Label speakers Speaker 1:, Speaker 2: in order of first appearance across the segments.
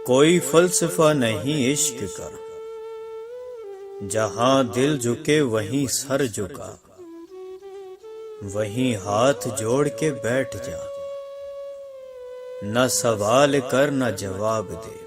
Speaker 1: کوئی فلسفہ نہیں عشق کا، جہاں دل جھکے وہیں سر جھکا، وہیں ہاتھ جوڑ کے بیٹھ جا، نہ سوال کر نہ جواب دے۔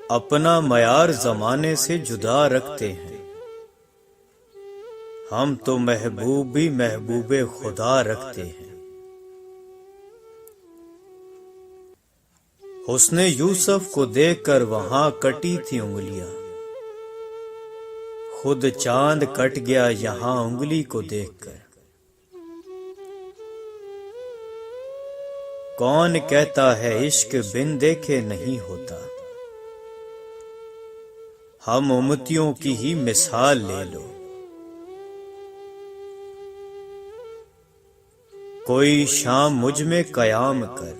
Speaker 1: اپنا معیار زمانے سے جدا رکھتے ہیں، ہم تو محبوب بھی محبوب خدا رکھتے ہیں۔ حسن یوسف کو دیکھ کر وہاں کٹی تھی انگلیاں، خود چاند کٹ گیا یہاں انگلی کو دیکھ کر۔ کون کہتا ہے عشق بن دیکھے نہیں ہوتا، ہم امتیوں کی ہی مثال لے لو۔ کوئی شام مجھ میں قیام کر،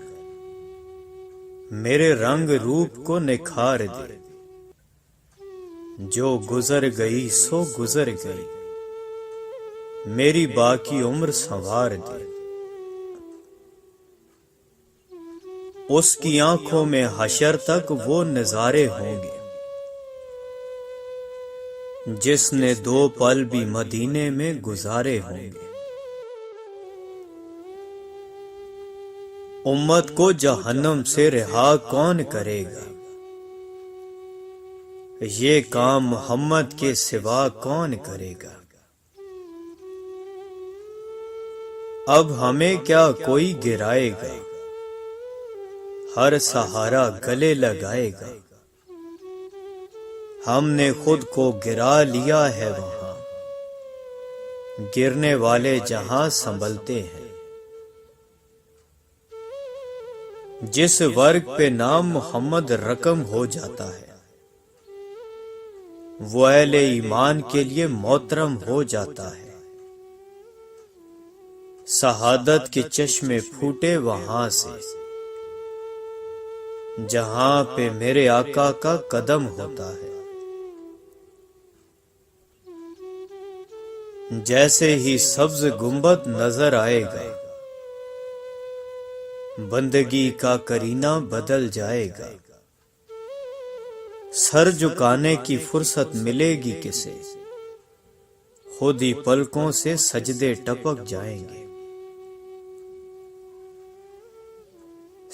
Speaker 1: میرے رنگ روپ کو نکھار دے۔ جو گزر گئی سو گزر گئی، میری باقی عمر سنوار دے۔ اس کی آنکھوں میں حشر تک وہ نظارے ہوں گے، جس نے دو پل بھی مدینے میں گزارے ہوں گے۔ امت کو جہنم سے رہا کون کرے گا، یہ کام محمد کے سوا کون کرے گا۔ اب ہمیں کیا کوئی گرائے گا، ہر سہارا گلے لگائے گا۔ ہم نے خود کو گرا لیا ہے وہاں، گرنے والے جہاں سنبھلتے ہیں۔ جس ورگ پہ نام محمد رقم ہو جاتا ہے، وہ اہل ایمان کے لیے محترم ہو جاتا ہے۔ شہادت کے چشمے پھوٹے وہاں سے، جہاں پہ میرے آقا کا قدم ہوتا ہے۔ جیسے ہی سبز گنبد نظر آئے گا، بندگی کا کرینہ بدل جائے گا۔ سر جھکانے کی فرصت ملے گی کسے، خود ہی پلکوں سے سجدے ٹپک جائیں گے۔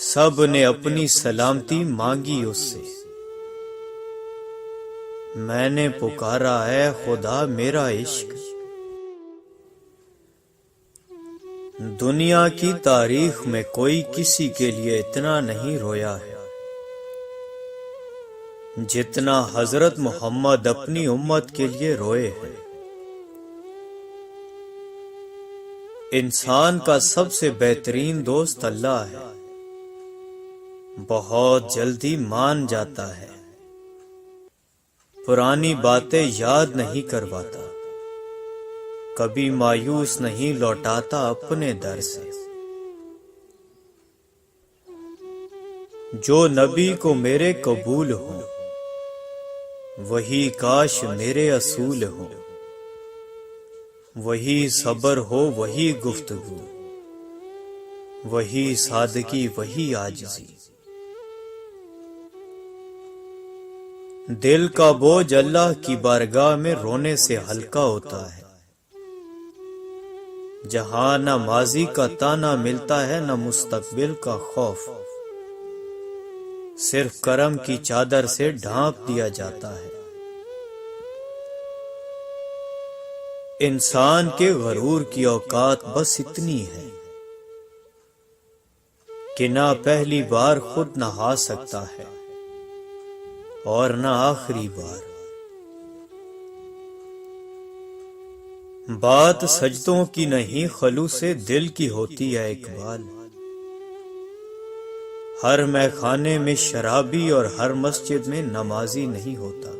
Speaker 1: سب نے اپنی سلامتی مانگی اس سے، میں نے پکارا ہے خدا میرا عشق۔ دنیا کی تاریخ میں کوئی کسی کے لیے اتنا نہیں رویا ہے جتنا حضرت محمد اپنی امت کے لیے روئے ہیں۔ انسان کا سب سے بہترین دوست اللہ ہے، بہت جلدی مان جاتا ہے، پرانی باتیں یاد نہیں کرواتا، کبھی مایوس نہیں لوٹاتا اپنے در سے۔ جو نبی کو میرے قبول ہوں، وہی کاش میرے اصول ہوں، وہی صبر ہو وہی گفتگو، وہی سادگی وہی عاجزی۔ دل کا بوجھ اللہ کی بارگاہ میں رونے سے ہلکا ہوتا ہے، جہاں نہ ماضی کا تانا ملتا ہے نہ مستقبل کا خوف، صرف کرم کی چادر سے ڈھانپ دیا جاتا ہے۔ انسان کے غرور کی اوقات بس اتنی ہے کہ نہ پہلی بار خود نہا سکتا ہے اور نہ آخری بار۔ بات سجدوں کی نہیں خلوص دل کی ہوتی ہے اقبال، ہر میخانے میں شرابی اور ہر مسجد میں نمازی نہیں ہوتا۔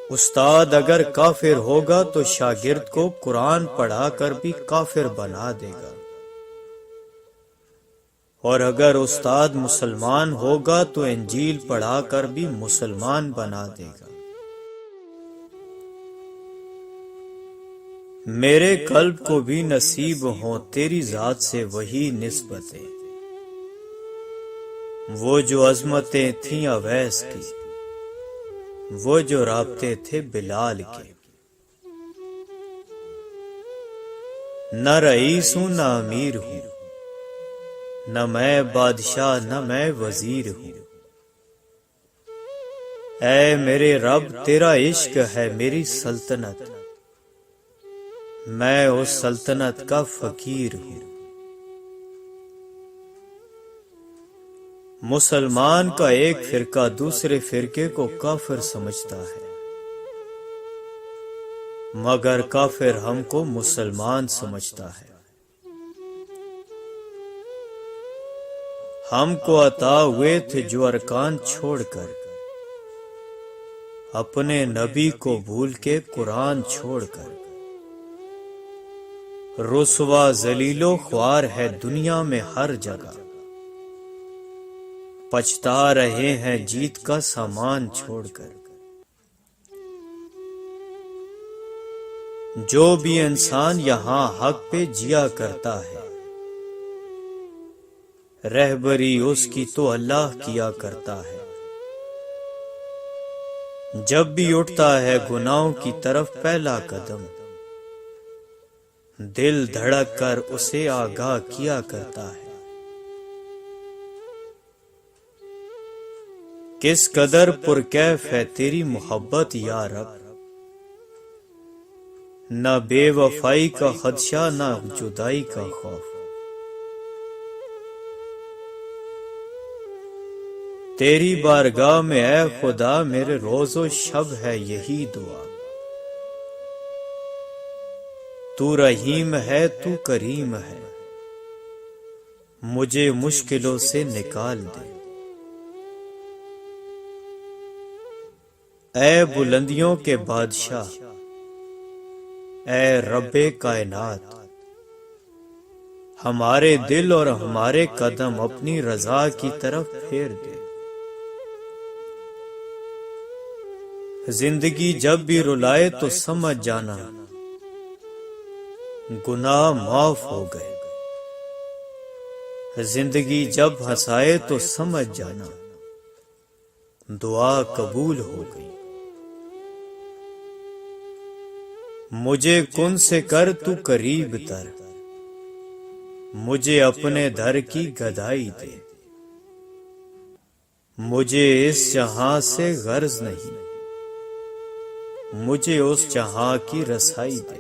Speaker 1: استاد اگر کافر ہوگا تو شاگرد کو قرآن پڑھا کر بھی کافر بنا دے گا، اور اگر استاد مسلمان ہوگا تو انجیل پڑھا کر بھی مسلمان بنا دے گا۔ میرے قلب کو بھی نصیب ہوں تیری ذات سے وہی نسبتیں، وہ جو عظمتیں تھیں اویس کی، وہ جو رابطے تھے بلال کے۔ نہ رئیس ہوں نہ امیر ہوں، نہ میں بادشاہ نہ میں وزیر ہوں، اے میرے رب تیرا عشق ہے میری سلطنت، میں اس سلطنت کا فقیر ہوں۔ مسلمان کا ایک فرقہ دوسرے فرقے کو کافر سمجھتا ہے، مگر کافر ہم کو مسلمان سمجھتا ہے۔ ہم کو عطا ہوئے تھے جو ارکان چھوڑ کر، اپنے نبی کو بھول کے قرآن چھوڑ کر، رسوا ذلیل و خوار ہے دنیا میں ہر جگہ، پچھتا رہے ہیں جیت کا سامان چھوڑ کر۔ جو بھی انسان یہاں حق پہ جیا کرتا ہے، رہبری اس کی تو اللہ کیا کرتا ہے۔ جب بھی اٹھتا ہے گناہوں کی طرف پہلا قدم، دل دھڑک کر اسے آگاہ کیا کرتا ہے۔ کس قدر پرکیف ہے تیری محبت یا رب، نہ بے وفائی کا خدشہ نہ جدائی کا خوف، تیری بارگاہ میں اے خدا میرے روز و شب ہے یہی دعا، تو رحیم ہے تو کریم ہے، مجھے مشکلوں سے نکال دے۔ اے بلندیوں کے بادشاہ، اے رب کائنات، ہمارے دل اور ہمارے قدم اپنی رضا کی طرف پھیر دے۔ زندگی جب بھی رلائے تو سمجھ جانا گناہ معاف ہو گئے، زندگی جب ہنسائے تو سمجھ جانا دعا قبول ہو گئی۔ مجھے کن سے کر تو قریب تر، مجھے اپنے در کی گدائی دے، مجھے اس جہاں سے غرض نہیں، مجھے اس جہاں کی رسائی دے۔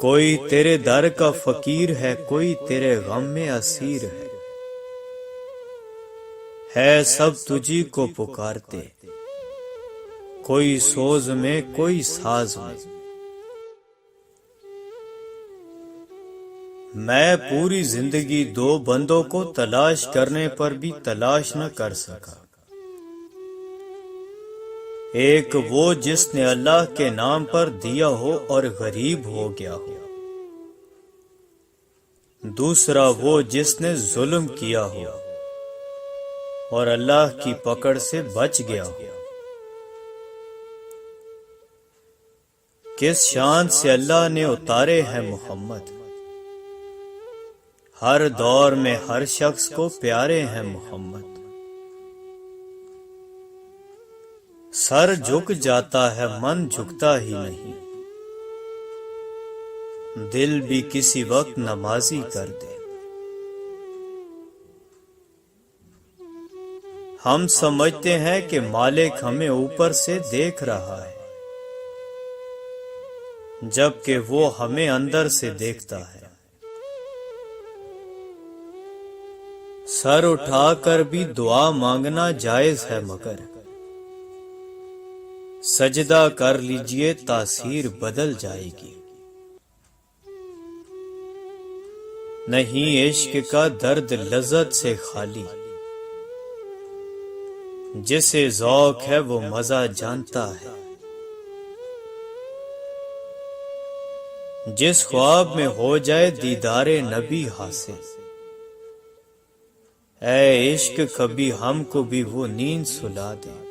Speaker 1: کوئی تیرے در کا فقیر ہے، کوئی تیرے غم میں اسیر ہے سب تجھی کو پکارتے، کوئی سوز میں کوئی ساز میں۔ میں پوری زندگی دو بندوں کو تلاش کرنے پر بھی تلاش نہ کر سکا، ایک وہ جس نے اللہ کے نام پر دیا ہو اور غریب ہو گیا ہو، دوسرا وہ جس نے ظلم کیا ہو اور اللہ کی پکڑ سے بچ گیا ہو۔ کس شان سے اللہ نے اتارے ہیں محمد، ہر دور میں ہر شخص کو پیارے ہیں محمد۔ سر جھک جاتا ہے من جھکتا ہی نہیں، دل بھی کسی وقت نمازی کر دے۔ ہم سمجھتے ہیں کہ مالک ہمیں اوپر سے دیکھ رہا ہے، جبکہ وہ ہمیں اندر سے دیکھتا ہے۔ سر اٹھا کر بھی دعا مانگنا جائز ہے، مگر سجدہ کر لیجئے تاثیر بدل جائے گی۔ نہیں عشق کا درد لذت سے خالی، جسے ذوق ہے وہ مزہ جانتا ہے۔ جس خواب میں ہو جائے دیدار نبی حاصل، اے عشق کبھی ہم کو بھی وہ نیند سلا دے۔